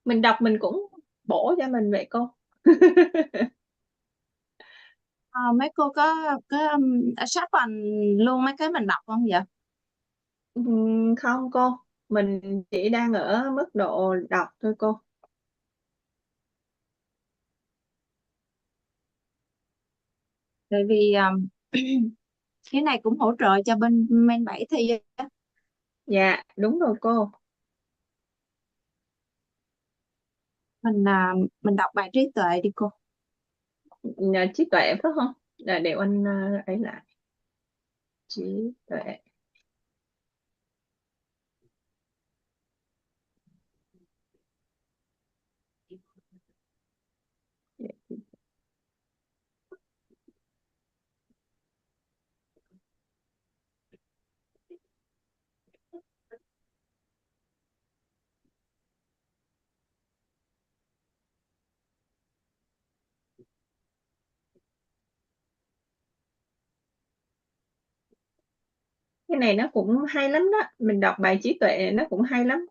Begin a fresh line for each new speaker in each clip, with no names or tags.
Mình đọc mình cũng bổ cho mình vậy cô.
Mấy cô có sách bằng luôn mấy cái mình đọc không vậy?
Không cô, mình chỉ đang ở mức độ đọc thôi cô.
Tại vì cái này cũng hỗ trợ cho bên men 7 thi á.
Dạ đúng rồi cô.
Mình đọc bài trí tuệ đi cô.
Trí tuệ phải không? Để anh ấy lại. Trí tuệ. Cái này nó cũng hay lắm đó, mình đọc bài trí tuệ này nó cũng hay lắm.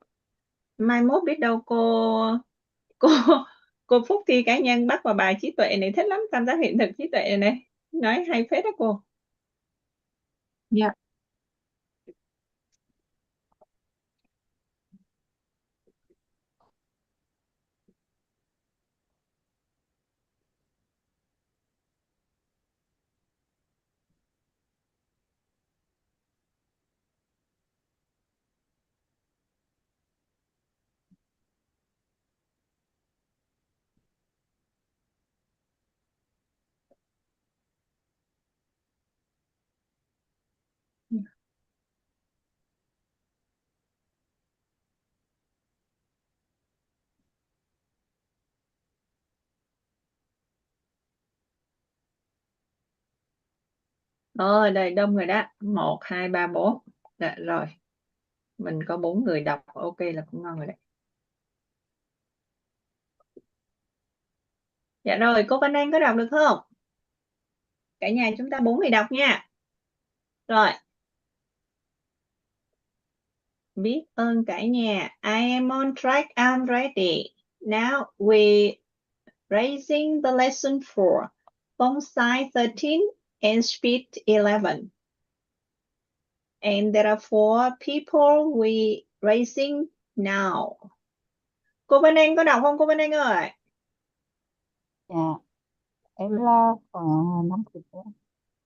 Mai mốt biết đâu cô cô Phúc thi cá nhân bắt vào bài trí tuệ này thích lắm, tam giác hiện thực trí tuệ này nói hay phết đó cô.
Dạ.
Đây đông rồi đó, 1 2 3 4. Dạ, rồi mình có 4 người đọc, ok là cũng ngon rồi đấy. Dạ rồi, cô Văn Anh có đọc được không? Cả nhà chúng ta 4 người đọc nha. Rồi. Biết ơn cả nhà. I am on track, I'm ready. Now we raising the lesson 4, font size 13 and speed 11. And there are 4 people we raising now. Cô Văn Anh có đọc không cô Văn Anh ơi?
Dạ, em lo còn 5 phút nữa.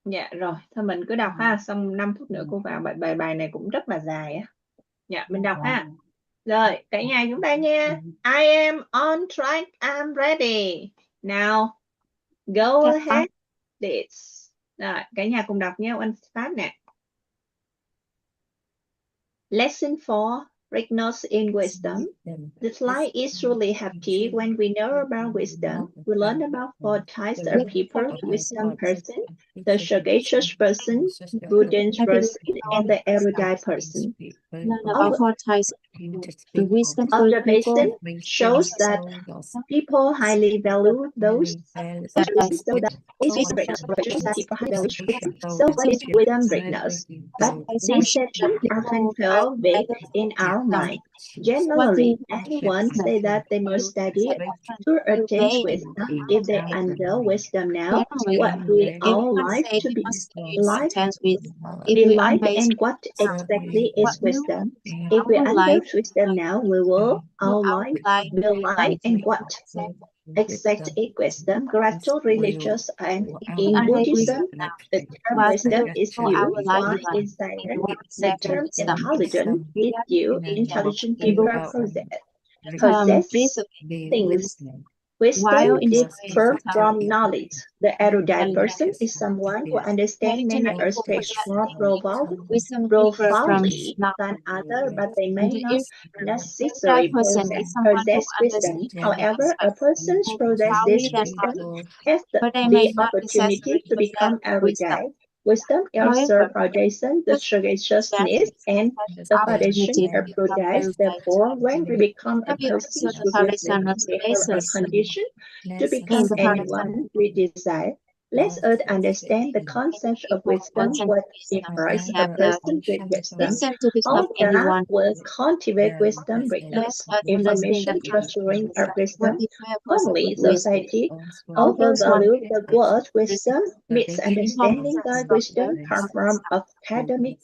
Dạ rồi, thôi mình cứ đọc ha, xong 5 phút nữa cô vào, bài này cũng rất là dài á. Dạ, mình đọc ha. Rồi, cả nhà chúng ta nha. I am on track, I'm ready. Now, go ahead, please. Rồi, cả nhà cùng đọc nha, anh phát nè. Lesson 4, Rignos in Wisdom. This life is truly happy when we know about wisdom. We learn about 4 types of people: wisdom person, the sagacious person, prudent person, and the erudite person.
About 4 types. The wisdomful
Observation
people
shows that people highly value those so that is people highly value so is wisdom greatness. But these sections often feel vague in our mind. Generally, anyone say that they must study to attain wisdom. If they under wisdom now, what we all like to be like, and what exactly is wisdom? If we under wisdom now, we will all like, will like, and what exact is wisdom. Gradual religious and in Buddhism, the term wisdom is you, wise, insider. The term intelligent is you, intelligent people possess things. Wisdom differs from knowledge. The erudite person is someone who understands many aspects more profoundly than others, but they may not necessarily possess wisdom. However, a person possesses this wisdom has the opportunity to become erudite. Wisdom also produces the sagaciousness and the foundation of prudence. Therefore, when we become a person with wisdom, we have a condition to become anyone we desire. Let us understand the concept of wisdom, what defines a person with wisdom,
Listen to the
how
of anyone.
that will cultivate wisdom greatness, information transferring our wisdom. Commonly, society overvalue the word wisdom, misunderstanding that wisdom comes from academic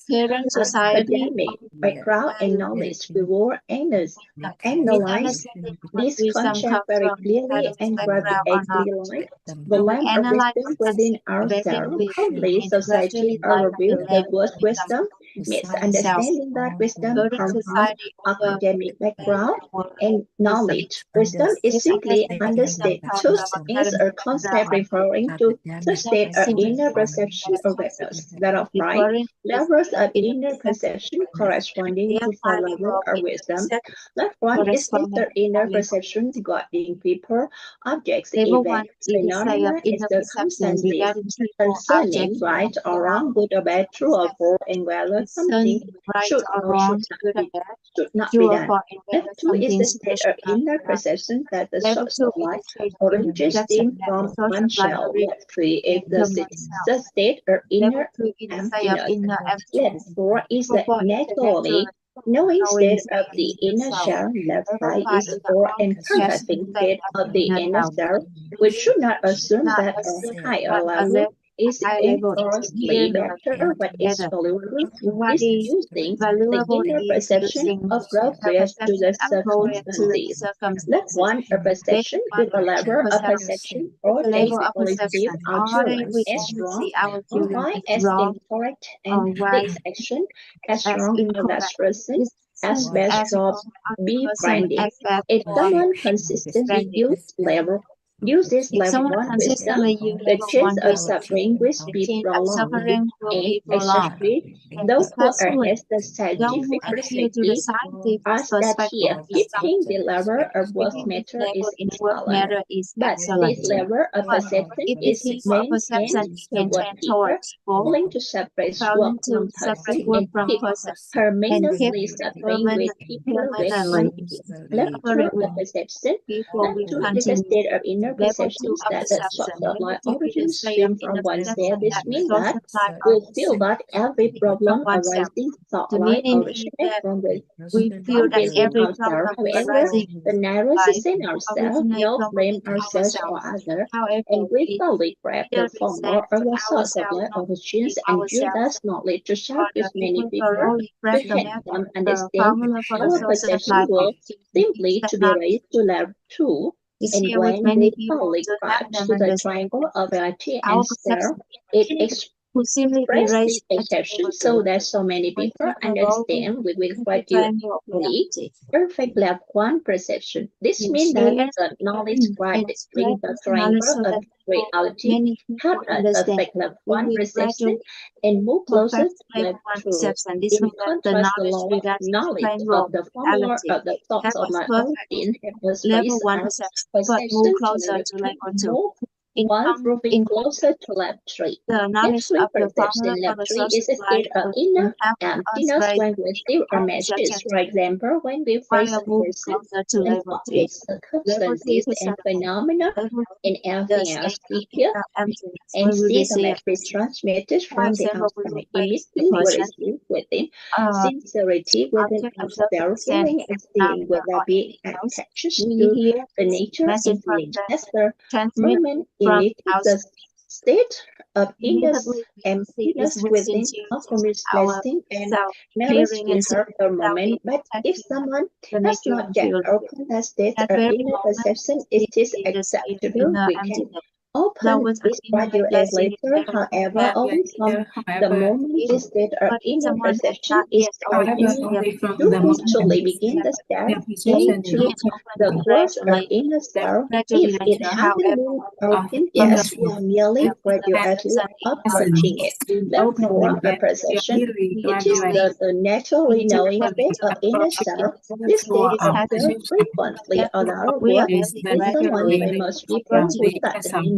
background and knowledge. We will analyze this concept very clearly and gradually line the line of wisdom within ourselves. Commonly, society overview the word wisdom, misunderstanding that wisdom comes from academic background and knowledge. Wisdom is simply understood. Truth is a concept referring to the state of inner perception or awareness, that of right, levels of inner perception corresponding to the level of wisdom. Left one is the inner perception regarding people, objects, events, phenomena is the circumstances concerning right or wrong, good or bad, true or false, and whether something should or should not be done. Left two is the state of inner perception that the source of life originates from oneself. Left three is the state of inner emptiness. Left four is the naturally knowing state of the inner self. Left five is for encompassing state of the inner self. We should not assume that a higher level is infinitely better, but is valuable. Is using the inner perception appropriate to the circumstances. Let one a perception with a level of perception or perceive our children as strong, or why as incorrect, and takes action as strong as that person as best job be branded. If someone consistently uses level one wisdom, the chance of suffering will be prolonged, and especially those who are has the scientific perspective ask that here 15 the level of work matter is excellent, but this level of perception is maintained toward people willing to separate work from person and keep permanently suffering with people with quantity. Left through the perception, left to is a state of inner perceptions that the source of life origins stream from oneself. This means that we feel that every problem arising thought life originates from within ourselves. However, the narrows in ourselves, no blame ourselves or others, and we fully grab the former or the source of life origins and use that knowledge to share with many people to help them understand our perception will simply to be raised to level 2. And when we fully grasp to the triangle of reality and star, it express this perception so that so many people understand with gradually perfect level 1 perception. This means that the knowledge grasped between the triangle of reality help us affect level 1 perception and move closer to level 2. In contrast, the knowledge of the formula of the thoughts of my own being helps us raise our perception to level 2, while moving closer to level 3. Level 3 perception. Level 3 is a state of inner emptiness when we see images. For example, when we face a person and objects, circumstances, and phenomena, and everything else, we hear and see the message transmitted from the outside. Immediately we receive within sincerity within ourselves, hearing and seeing without being attached to the nature and feelings. As the moment emits the state of inner emptiness within alchemist blessing and marriage with her the moment. But if someone has not yet opened that state of inner perception, it is acceptable. We can open this gradually later. However, only from the moment this state of inner perception is produced, you usually begin the step into the growth of inner self. If it hasn't been opened yet, you are merely gradually approaching it. Therefore, a perception, it is the naturally knowing state of inner self. This state appears frequently on our work with someone famous people who suddenly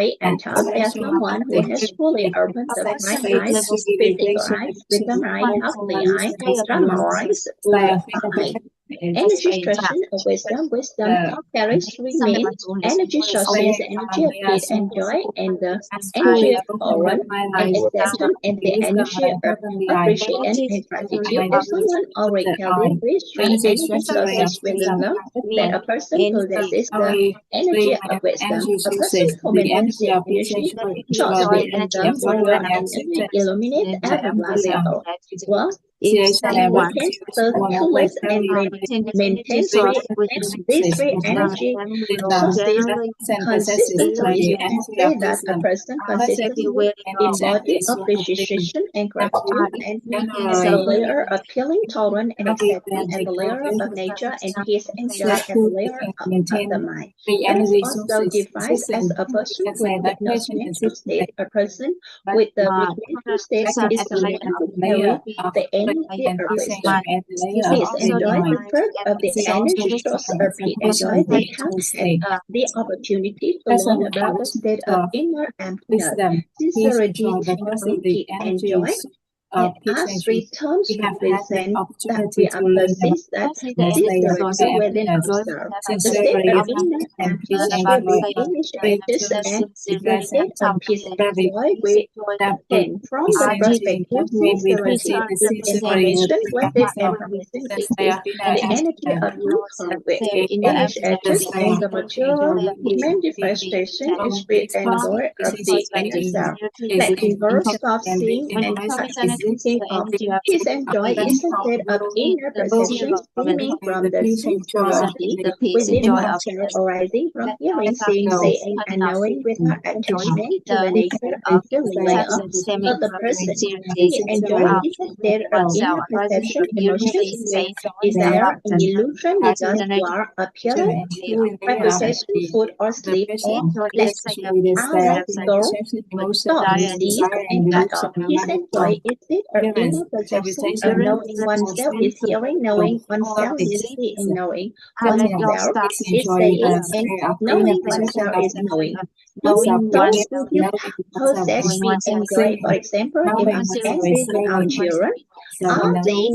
faith and thought as someone who has fully opened the right eye, physical eye, wisdom eye, healthy eye, Dharma eyes, Buddha eye. Energy expression of wisdom. Wisdom carries three main energy sources: the energy of peace and joy, and the energy of tolerance and acceptance, and the energy of appreciation and gratitude. If someone already carries these three energy sources within them, then a person possesses the energy of wisdom. A person who maintains the energy source within them will guide and illuminate everybody else. Well,
If someone
maintains thirstfulness and maintains this free energy sources consistently, you can say that a person consistently embodies appreciation and gratitude and has a layer of healing, tolerance, and acceptance, and a layer of nature and peace and joy, and a layer of the mind. It is also defined as a person with witness mental state. A person with the mental state is the one who carries the energy of wisdom. Peace and joy, the first of the energy source of peace and joy, they have had the opportunity to learn about the state of inner emptiness, sincerity, thankful, peace, and joy. And as three terms represent that we are persist that sincerity within ourselves. The state of inner emptiness will be initiated and the state of peace and joy will obtain from the perspective sincerity is information within information exists, and the energy of income will initiated and the material manifestation is with and joy of the inner self. Letting go, stop seeing and start thinking of peace and joy is a state of inner perception stemming from the sincerity within oneself, arising from hearing, seeing, saying, and knowing without attachment to the nature of the layer of the person. Peace and joy is a state of inner perception, emotions with desire and illusion because you are appearance, reputation, food or sleep or pleasure. Our soul stop, sees, and cut off. Peace and joy is it or inner perception of knowing oneself is hearing, knowing oneself is seeing, knowing oneself is saying, and knowing oneself is knowing. Those who feel possess, we enjoy. For example, if I'm angry with our children, are they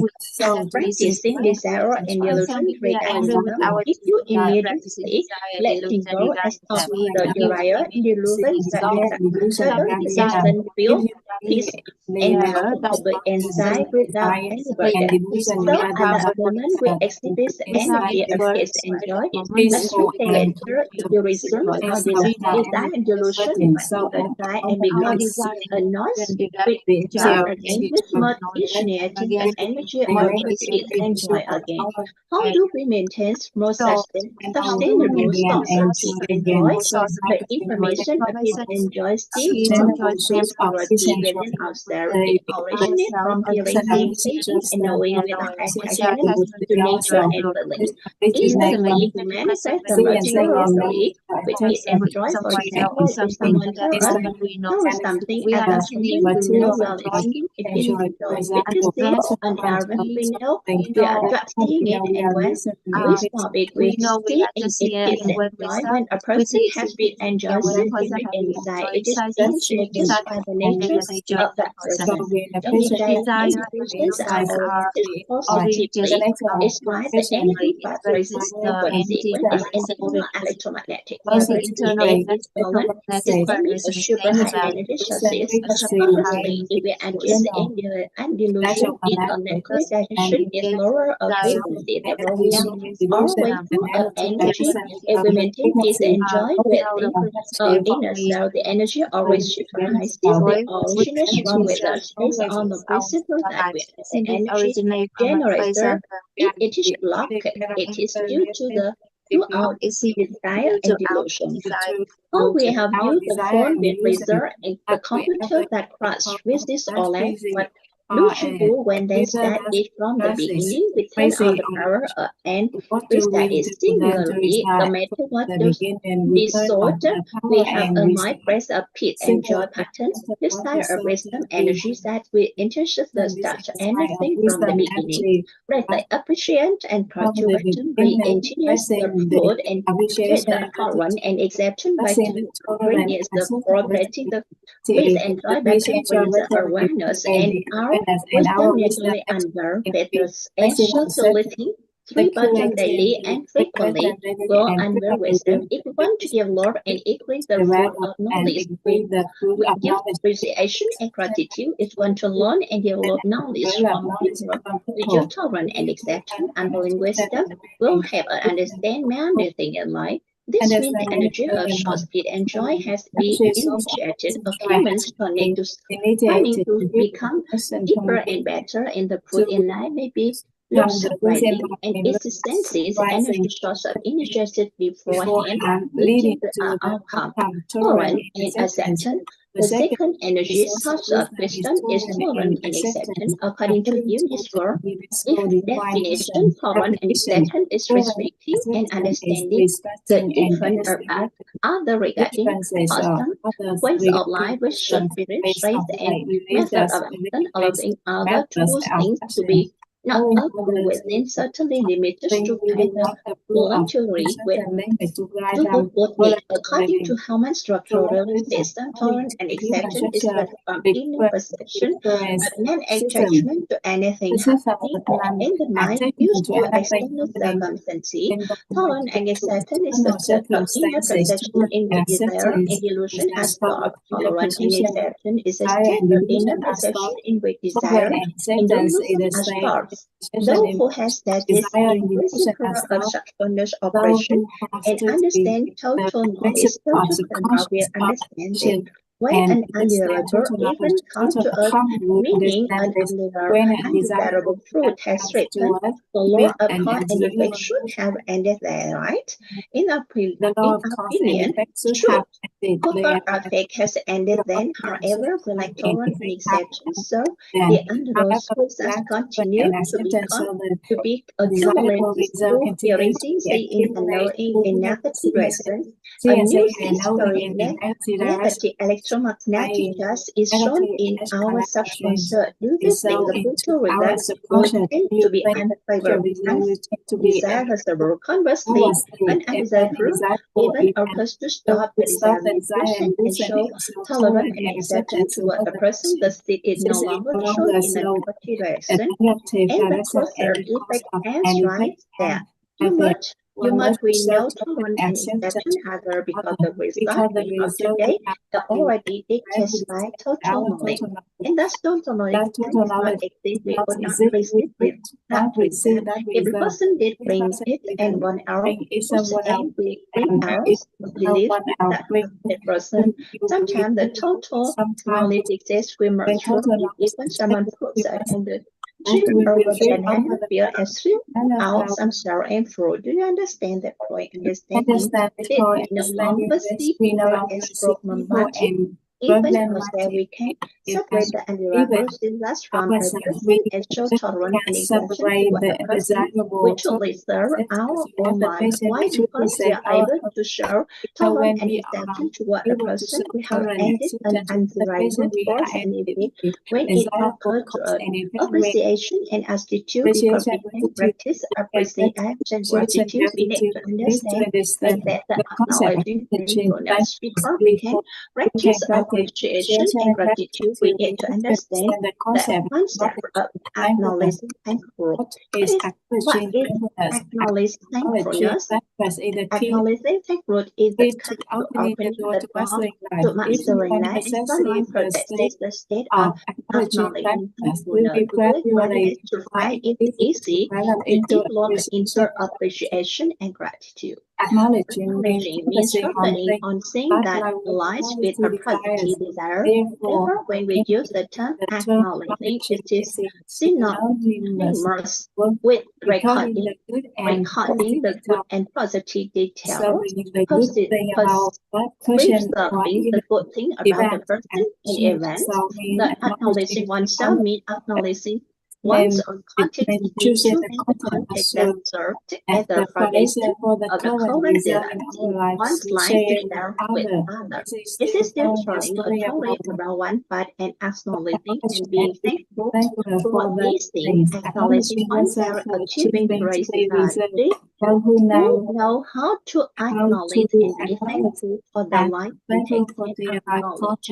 practicing desire and illusion regarding them? If you immediately letting go as of the desire and illusion that the instant feel peace and comfortable inside without any burden. So at that moment we exhibit the energy of peace and joy. As we take later, the reason of desire and delusion might die and become a noise which are again this mode initiating the energy of peace and joy again. How do we maintain more sustainable source of peace and joy? The information of peace and joy still sincerity within ourselves. It originates from hearing, seeing, saying, and knowing without attachment to nature and feeling. Instantly, we manifest the materially with peace and joy. For example, if someone tells us something about something we know well existing, it feels joy. It is still an errand we know we are just seeing it, and when we stop it, we see it is peace and joy. When a person has been enjoying something inside, it is initiated by the nature of that person. Energizing emotions are oriented positively. It's why the energy vibrates frequency when it's internal electromagnetic vibration is stolen. It's only a super high energy sources. Obviously, if we adjust the delusion in a network direction is lower of frequency. Therefore, we are always full of energy. If we maintain peace and joy within inner self, the energy always super high. Still, the original strong with us based on the principle that we are the energy generator. If it is blocked, it is due to the throughout desire and delusion. How we have used the phone with razor and the computer that crashed with this OLED, but Lucifer, when they start it from the beginning, we turn on the power and restart it. Similarly, the method was disorder. We have a mind press of peace and joy pattern. This style of wisdom energy that we interest the start anything from the beginning. Like the appreciate and perturbation, we engineers the food and with the current and exception by bring is the progressing the peace and joy pattern brings the awareness and our wisdom naturally under fetters and sociality. 3 buttons daily and frequently go under wisdom. If we want to give love and equally the fruit of knowledge, we give appreciation and gratitude. If we want to learn and develop knowledge from people, we give tolerance and acceptance. Unfolding wisdom will help us understand many things in life. This means the energy of short speed and joy has been initiated of humans turning to become deeper and better in the put in life may be lopsided and its senses energy source of initiated beforehand, leading to an outcome, tolerance and acceptance. The second energy source of wisdom is tolerance and acceptance, according to UNESCO. Its definition, tolerance and acceptance is respecting and understanding the difference of other regarding custom, ways of life, wishes, spirits, faith, and method of action, allowing other to do things to be not open within certainly limited structure voluntarily with both needs. According to human structural system, tolerance and acceptance is from inner perception of non-attachment to anything happening in the mind used for external circumstances. Tolerance and acceptance is the state of inner perception in which desire and illusion are stopped. Tolerance and acceptance is a state of inner perception in which desire and illusion are stopped. Those who have studied in principle of subconscious operation and understand total knowledge, total control will understand that when an undesirable event comes to us, meaning an undesirable fruit has written, the law of cause and effect should have ended there, right? In our opinion, should cause effect has ended then, however, will like tolerance and acceptance, so the underlying process continue to be accumulated through experiencing in unknowing in negative reasons. A new history negative electromagnetic gas is shown in our subconscious. Usually, the future results will tend to be unfavorable, undesirable. Conversely, undesirable even occurs to stop the desirable person and show tolerance and acceptance toward a person. The state is no longer shown in a negative direction, and the closer effect ends right there. You must we know tolerance and acceptance other because the result of today already dictates by total knowledge. And thus total knowledge does not exist, we would not receive it, not receive. If a person did bring it and 1 hour, and we bring ours, believe that the person, sometimes the total knowledge exists, we must even someone puts it in the Jim over banana peel has threw out some sour and fruit. Do you understand that point? Understanding that no longer see people as problem, but even ourselves we can separate the undesirable results from a person and show tolerance and acceptance to a person which will serve our own lives. Why? Because we are able to show tolerance and acceptance toward a person we have ended an undesirable force and event when it occurs to us. Appreciation and attitude because we can practice appreciation and gratitude. We need to understand that the acknowledging mindfulness because we can practice appreciation and gratitude. We need to understand the concept of acknowledging thankfulness. What is acknowledging thankfulness? Acknowledging thankfulness is the key to opening the door to mastering life and someone protects the state of acknowledging thankfulness. Gradually to find it easy to develop inner appreciation and gratitude. Acknowledging means focusing on things that aligns with our positive desire. Therefore, when we use the term acknowledging, it is synonymous with recording the good and positive details, preserving the good thing about the person and events. The acknowledging oneself means acknowledging one's own context in the context that served as the foundation of the current development one's life to share with others. This is still showing a story about one part and acknowledging and being thankful for these things, acknowledging oneself, achieving grace who know how to acknowledge and be thankful for their life and take acknowledge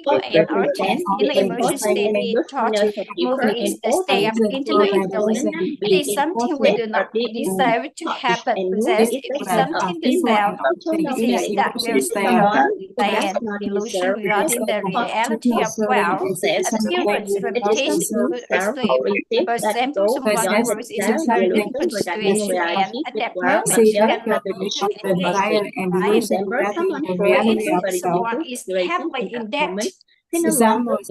people and our test in the emotion state we taught to moving is the state of intimate feeling. It is something we do not desire to happen, possess. It is something the self perceives that there is no plan, illusion regarding the reality of wealth. Appearance, reputation, good esteem. For example, someone who is encouraged in consideration and at that moment can engage in buying. For instance, someone is happily in debt
Thế nó long
has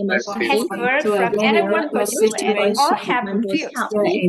heard from everyone pursued and all have refused.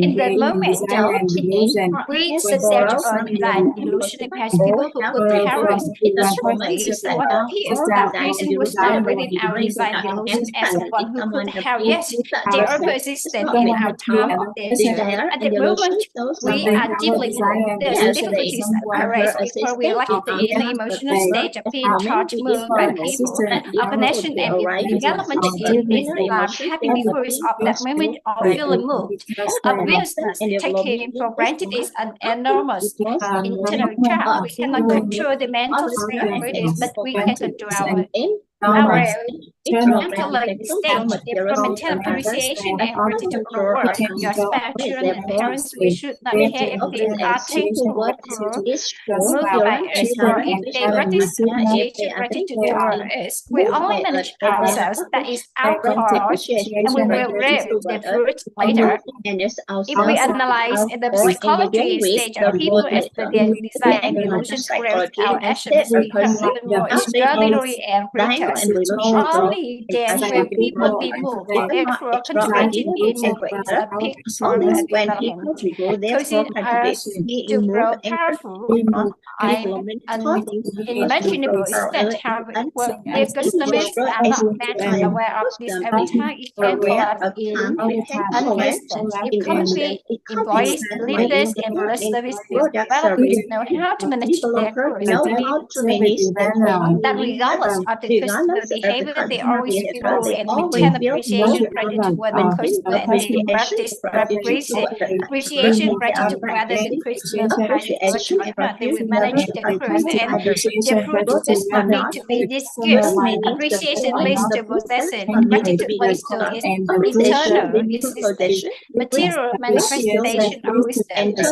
In the moment of awakening, we suggest or deny delusion as people who could perish. The truth is that what appears that reason was not within our divine delusion as one who could have yes, they are persistent in our time of desire. At the moment we are deeply moved, the difficulties arise because we lack the inner emotional state of being taught moved by people. Our connection and development in this life having because of that moment of feeling moved. Obviousness taken for granted is an enormous internal trap. We cannot control the mental state of it, but we can control our mental stage from mental appreciation and gratitude for work. Your spouse, children, and parents, we should not care if they are thankful or moved by us, or if they practice appreciation gratitude toward us. We only manage ourselves, that is our cause, and we will reap the fruit later. If we analyze the psychology stage of people as per their desire and delusions growth, our actions become even more extraordinary and greater. Only then will people be moved. Therefore, cultivating inner grace is a peak for development, causing us to grow powerful and unimaginable extent. However, their customers are not mentally aware of this. Every time it can collapse in an instant. If company employees, leaders, and service developers know how to manage their course, that regardless of the customer behavior, they always feel and maintain appreciation gratitude toward the customer, and they practice appreciation gratitude whether the customer finds it good or not. They will manage the course, and the fruit does not need to be discussed. Appreciation leads to possession. Gratitude leads to its eternal existence. Material manifestation of wisdom. The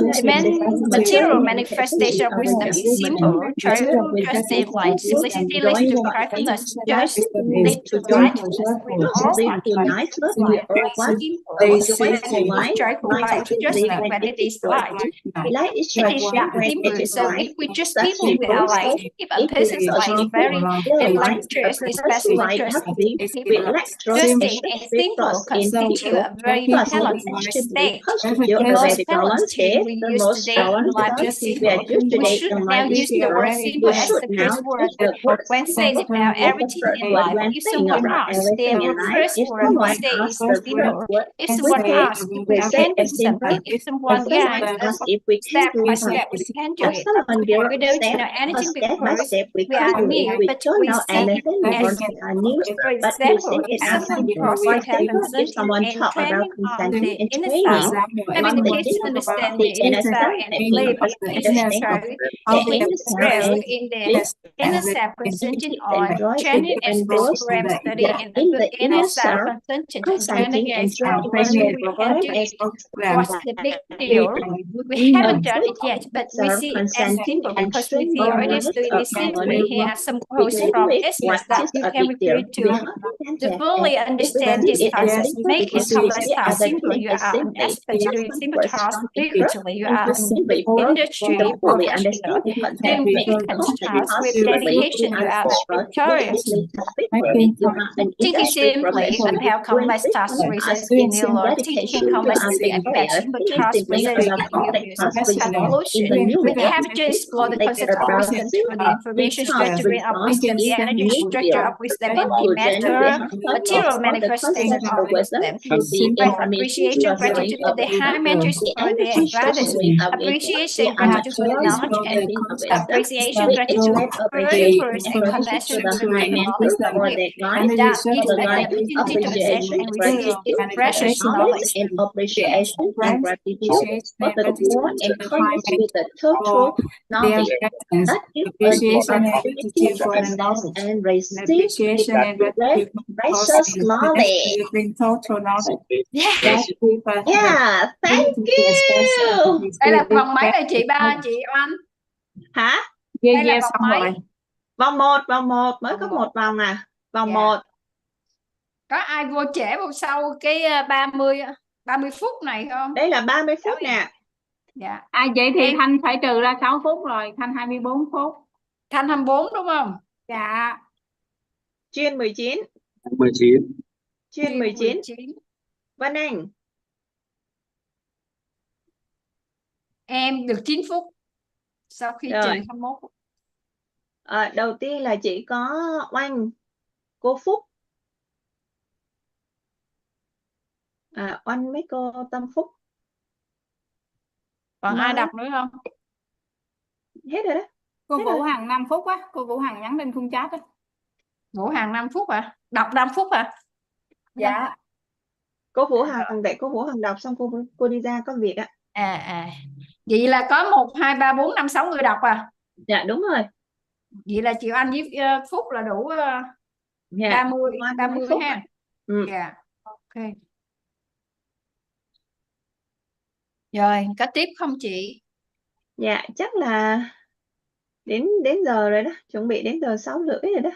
material manifestation of wisdom is simple, joyful, trusting, light. Simplicity leads to practice. Just leads to lightness. We all want light, simple, joyful life, just when it is light. It is that simple. So if we just people with our life, if a person's life is very electric, especially trusting people, trusting and simple constitute a very balanced state. The most balanced state we use today in life is simple. We should now use the word simple as the first word when saying about everything in life. If someone asks, then the first word we say is simple. If someone asks if we can do something, if someone guides us step by step, we can do it. We don't know anything because we are new, but we see it as, for example, if someone wants to have consenting and training on the inner self, having kids understand the inner self and live the inner self, taking real in the inner self consenting on training and program study and a good inner self consenting and training as well. We can do it. What's the big deal? We haven't done it yet, but we see it as simple because we see others doing it simply. Here are some quotes from Ismas that you can refer to fully understand this process. Make a complex task simple. You are an expert doing simple tasks frequently. You are an industry professional doing frequent tasks with dedication. You are victorious. Thinking simply about complex tasks results in new law. Thinking complexly about simple tasks results in new use evolution. We have to explore the concept of wisdom through the information structure of wisdom, the energy structure of wisdom, and the material manifestation of wisdom. Appreciation, gratitude to the high mentors for their guidance. Appreciation, gratitude for the knowledge, and appreciation, gratitude for the course and connection with the knowledge that we without it, an opportunity to access and receive its precious knowledge.
And appreciation and gratitude for the poor and kindness with the total knowledge. That is the opportunity to access and receive the precious knowledge. Yeah, thank you.
Đây là vòng mấy rồi chị Oanh?
Hả?
Đây là vòng mấy?
Vòng 1 mới có một vòng à. Vòng 1.
Có ai vô trễ vô sau cái 30 phút này không?
Đây là 30 phút nè.
Dạ.
Vậy thì Thanh phải trừ ra 6 phút rồi, Thanh 24 phút.
Thanh 24 đúng không?
Dạ.
Chuyên 19.
19.
Chuyên 19.
19.
Vân Anh.
Em được 9 phút. Sau khi
Rồi.
trừ 21 phút.
Đầu tiên là chỉ có Oanh, cô Phúc, Oanh với cô Tâm Phúc.
Còn ai đọc nữa không?
Hết rồi đó.
Cô
Hết
Vũ
rồi.
Hằng 5 phút á, cô Vũ Hằng nhắn lên khung chat á.
Vũ Hằng 5 phút hả? Đọc 5 phút hả?
Dạ.
Cô Vũ Hằng, để cô Vũ Hằng đọc xong cô đi ra có việc ạ.
Vậy là có 1, 2, 3, 4, 5, 6 người đọc à?
Dạ đúng rồi.
Vậy là chị Anh với Phúc là đủ
Dạ,
30
phút.
ha. Dạ. Ok. Rồi, có tiếp không chị?
Dạ, chắc là đến giờ rồi đó, chuẩn bị đến giờ 6:30 rồi đó.